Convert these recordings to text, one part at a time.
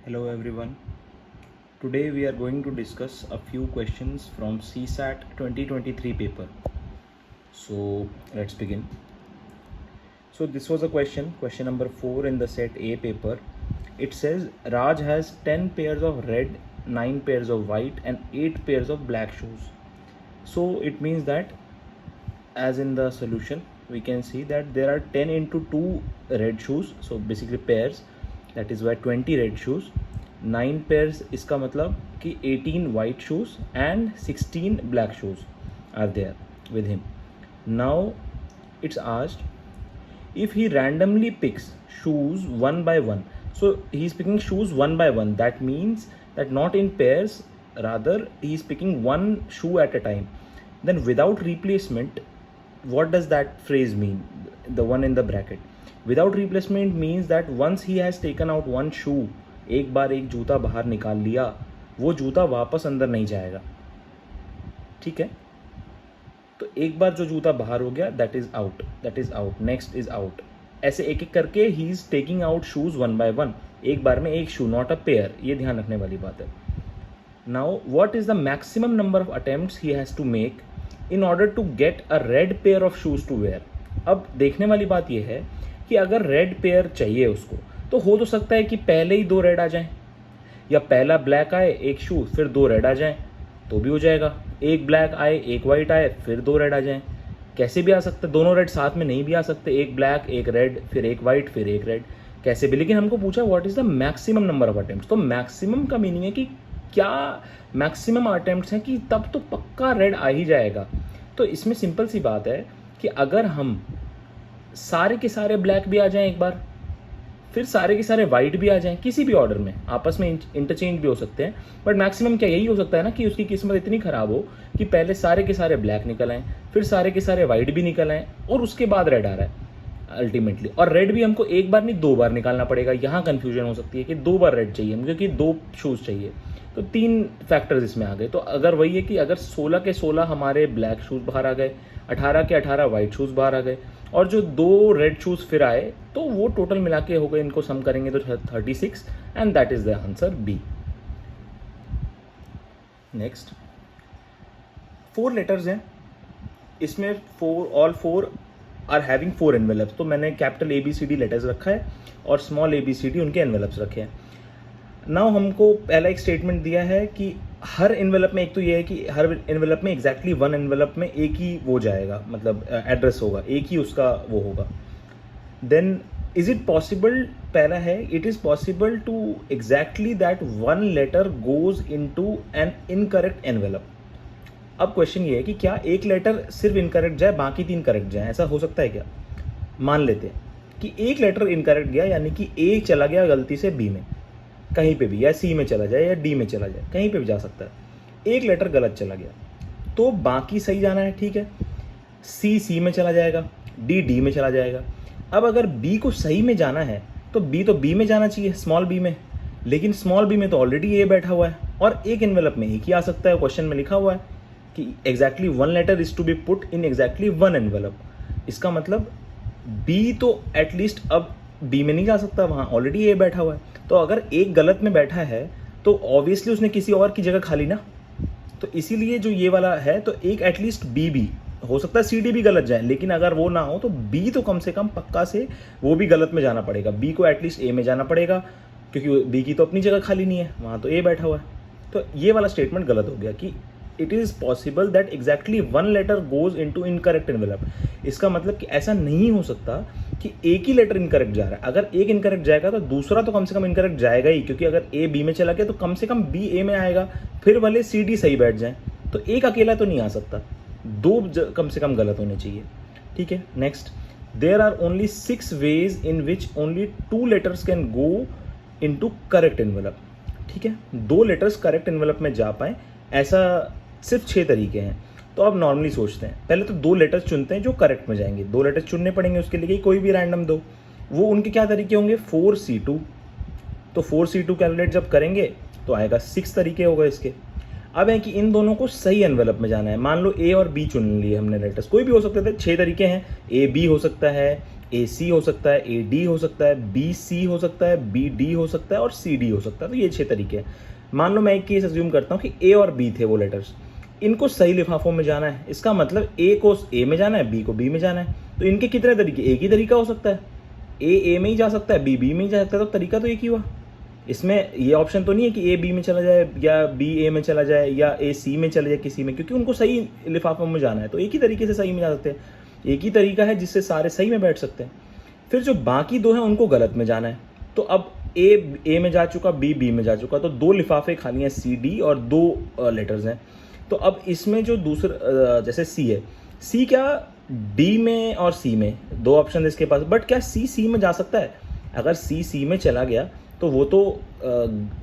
Hello everyone. Today we are going to discuss a few questions from CSAT 2023 paper. So let's begin. So this was a question number 4 in the set A paper. It says Raj has 10 pairs of red, 9 pairs of white and 8 pairs of black shoes. So it means that as in the solution we can see that there are 10 into 2 red shoes, so basically pairs, that is why 20 red shoes, 9 pairs इसका मतलब कि 18 white shoes and 16 black shoes are there with him. Now it's asked if he randomly picks shoes one by one. So he's picking shoes one by one. That means that not in pairs, rather he's picking one shoe at a time. Then without replacement, what does that phrase mean? The one in the bracket. Without replacement means that once he has taken out one shoe, एक बार एक जूता बाहर निकाल लिया, वो जूता वापस अंदर नहीं जाएगा. ठीक है, तो एक बार जो जूता बाहर हो गया that is out, next is out. ऐसे एक एक करके he is taking out shoes one by one. एक बार में एक शू, नॉट अ पेयर. ये ध्यान रखने वाली बात है. Now what is the maximum number of attempts he has to make in order to get a red pair of shoes to wear. अब देखने वाली बात यह है कि अगर रेड पेयर चाहिए उसको, तो हो तो सकता है कि पहले ही 2 रेड आ जाएं, या पहला ब्लैक आए एक शू फिर 2 रेड आ जाएं, तो भी हो जाएगा. एक ब्लैक आए एक वाइट आए फिर 2 रेड आ जाएं. कैसे भी आ सकते, दोनों रेड साथ में नहीं भी आ सकते. एक ब्लैक एक रेड फिर एक वाइट फिर एक रेड, कैसे भी. लेकिन हमको पूछा what is the maximum number of attempts. तो मैक्सिमम का मीनिंग है कि क्या मैक्सिमम अटेम्प्ट्स हैं कि तब तो पक्का रेड आ ही जाएगा. तो इसमें सिंपल सी बात है कि अगर हम सारे के सारे ब्लैक भी आ जाएं एक बार, फिर सारे के सारे वाइट भी आ जाएं, किसी भी ऑर्डर में, आपस में इंटरचेंज भी हो सकते हैं, बट मैक्सिमम क्या यही हो सकता है ना कि उसकी किस्मत इतनी खराब हो कि पहले सारे के सारे ब्लैक निकल आए, फिर सारे के सारे वाइट भी निकल आए और उसके बाद रेड आ रहा है अल्टीमेटली. और रेड भी हमको एक बार नहीं 2 बार निकालना पड़ेगा. यहाँ कंफ्यूजन हो सकती है कि 2 बार रेड चाहिए मुझे, कि 2 शूज चाहिए. तो 3 फैक्टर्स इसमें आ गए. तो अगर वही है कि अगर 16 के 16 हमारे ब्लैक शूज बाहर आ गए, 18 के 18 वाइट शूज बाहर आ गए, और जो 2 रेड शूज फिर आए, तो वो टोटल मिला के हो गए. इनको सम करेंगे तो 36 and that is the answer B. Next 4 letters हैं इसमें, ऑल 4 आर हैविंग 4 एनवेलप्स. तो मैंने कैपिटल ABCD लेटर्स रखा है और स्मॉल ABCD उनके एनवेलप्स रखे हैं. नाउ हमको पहला एक स्टेटमेंट दिया है कि हर एनवेलप में, एक तो ये है कि हर एनवेलप में एग्जैक्टली 1 एनवेलप में एक ही वो जाएगा, मतलब एड्रेस होगा, एक ही उसका वो होगा. देन इज इट पॉसिबल, पहला है it is possible to exactly that 1 letter goes into an incorrect envelope. अब क्वेश्चन ये है कि क्या एक लेटर सिर्फ इनकरेक्ट जाए बाकी 3 करेक्ट जाए, ऐसा हो सकता है क्या. मान लेते हैं कि एक लेटर इनकरेक्ट गया, यानी कि ए चला गया गलती से बी में, कहीं पे भी, या सी में चला जाए या डी में चला जाए, कहीं पे भी जा सकता है. एक लेटर गलत चला गया तो बाकी सही जाना है, ठीक है. सी में चला जाएगा, डी में चला जाएगा. अब अगर बी को सही में जाना है तो बी में जाना चाहिए, स्मॉल बी में. लेकिन स्मॉल बी में तो ऑलरेडी ए बैठा हुआ है और एक एनवेलप में एक ही आ सकता है. क्वेश्चन में लिखा हुआ है कि exactly 1 letter is to be put in exactly 1 envelope. इसका मतलब बी तो एटलीस्ट अब बी में नहीं जा सकता, वहाँ ऑलरेडी ए बैठा हुआ है. तो अगर एक गलत में बैठा है तो ऑब्वियसली उसने किसी और की जगह खा ली ना. तो इसीलिए जो ये वाला है, तो एक एटलीस्ट बी भी हो सकता है, CD भी गलत जाए, लेकिन अगर वो ना हो तो बी तो कम से कम पक्का से वो भी गलत में जाना पड़ेगा. बी को एटलीस्ट ए में जाना पड़ेगा, क्योंकि बी की तो अपनी जगह खाली नहीं है, वहाँ तो ए बैठा हुआ है. तो ये वाला स्टेटमेंट गलत हो गया कि it is possible that exactly 1 letter goes into incorrect envelope. इसका मतलब कि ऐसा नहीं हो सकता कि एक ही लेटर इनकरेक्ट जा रहा है. अगर एक इनकरेक्ट जाएगा तो दूसरा तो कम से कम इनकरेक्ट जाएगा ही, क्योंकि अगर ए बी में चला गया तो कम से कम बी ए में आएगा, फिर भले CD सही बैठ जाए. तो एक अकेला तो नहीं आ सकता, 2 कम से कम गलत होने चाहिए, ठीक है. Next, there are only 6 ways in which only 2 letters can go into correct envelope. ठीक है, 2 लेटर्स करेक्ट एनवेलप में जा पाए, ऐसा सिर्फ 6 तरीके हैं. तो अब नॉर्मली सोचते हैं, पहले तो 2 लेटर्स चुनते हैं जो करेक्ट में जाएंगे. 2 लेटर्स चुनने पड़ेंगे उसके लिए, कोई भी रैंडम 2. वो उनके क्या तरीके होंगे, 4C2. तो 4C2 कैलकुलेट जब करेंगे तो आएगा 6 तरीके होगा इसके. अब है कि इन दोनों को सही एनवेलप में जाना है. मान लो ए और बी चुन लिए हमने लेटर्स, कोई भी हो सकते थे, 6 तरीके हैं. A B हो सकता है, ए सी हो सकता है, ए डी हो सकता है, बी सी हो सकता है, बी डी हो सकता है और सी डी हो सकता है। तो ये 6 तरीके हैं। मान लो मैं एक केस अज्यूम करता हूँ कि ए और बी थे वो लेटर्स, इनको सही लिफाफों में जाना है। इसका मतलब ए को ए में जाना है, बी को बी में जाना है। तो इनके कितने तरीके, एक ही तरीका हो सकता है। ए में ही जा सकता है, बी बी में ही जा सकता है, तो तरीका तो एक ही हुआ। इसमें ये ऑप्शन तो नहीं है कि ए बी में चला जाए या बी ए में चला जाए या ए सी में चला जाए किसी में, क्योंकि उनको सही लिफाफों में जाना है। तो एक ही तरीके से सही में जा सकते हैं, एक ही तरीका है जिससे सारे सही में बैठ सकते हैं। फिर जो बाकी दो हैं उनको गलत में जाना है। तो अब ए में जा चुका, बी बी में जा चुका, तो 2 लिफाफे खाली हैं सी डी और 2 लेटर्स हैं। तो अब इसमें जो दूसरा जैसे सी है, सी क्या डी में और सी में 2 ऑप्शन इसके पास, बट क्या सी में जा सकता है? अगर सी में चला गया तो वो तो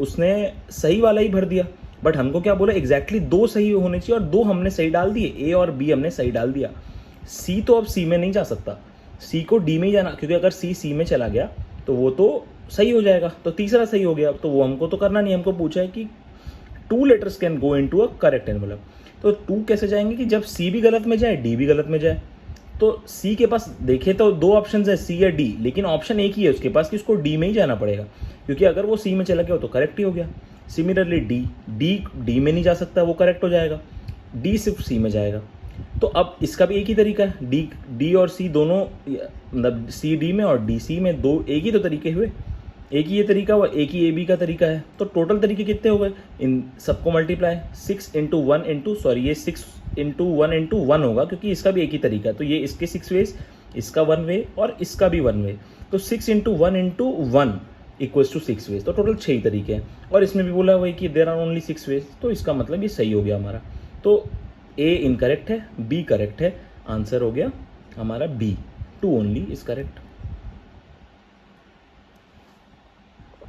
उसने सही वाला ही भर दिया। बट हमको क्या बोला, एग्जैक्टली 2 सही होने चाहिए और 2 हमने सही डाल दिए, ए और बी हमने सही डाल दिया। सी तो अब सी में नहीं जा सकता, सी को डी में ही जाना, क्योंकि अगर सी में चला गया तो वो तो सही हो जाएगा। तो तीसरा सही हो गया, तो वो हमको तो करना नहीं। हमको पूछा है कि 2 letters can go into a correct envelope. तो 2 कैसे जाएंगे कि जब सी भी गलत में जाए, डी भी गलत में जाए। तो सी के पास देखे तो 2 ऑप्शन है, सी या डी, लेकिन ऑप्शन एक ही है उसके पास कि उसको डी में ही जाना पड़ेगा, क्योंकि अगर वो सी में चला गया तो करेक्ट ही हो गया। सिमिलरली डी में नहीं जा सकता, वो करेक्ट हो जाएगा, डी सिर्फ सी में जाएगा। तो अब इसका भी एक ही तरीका है, डी और सी दोनों, मतलब सी डी में और डी सी में, 2 एक ही तो तरीके हुए, एक ही ये तरीका हुआ, एक ही ए बी का तरीका है। तो टोटल तरीके कितने हो गए, इन सबको मल्टीप्लाई 6 इंटू 1 इंटू सॉरी ये 6 इंटू 1 इंटू 1 होगा, क्योंकि इसका भी एक ही तरीका है। तो ये इसके 6 वेज, इसका 1 वे और इसका भी 1 वे। तो 6 into 1 into 1 equals to 6 ways. तो टोटल 6 ही तरीके हैं। और इसमें भी बोला हुआ है कि देयर आर ओनली 6 वेज, तो इसका मतलब ये सही हो गया हमारा। तो ए इनकरेक्ट है, बी करेक्ट है, आंसर हो गया हमारा बी, 2 ओनली इज करेक्ट।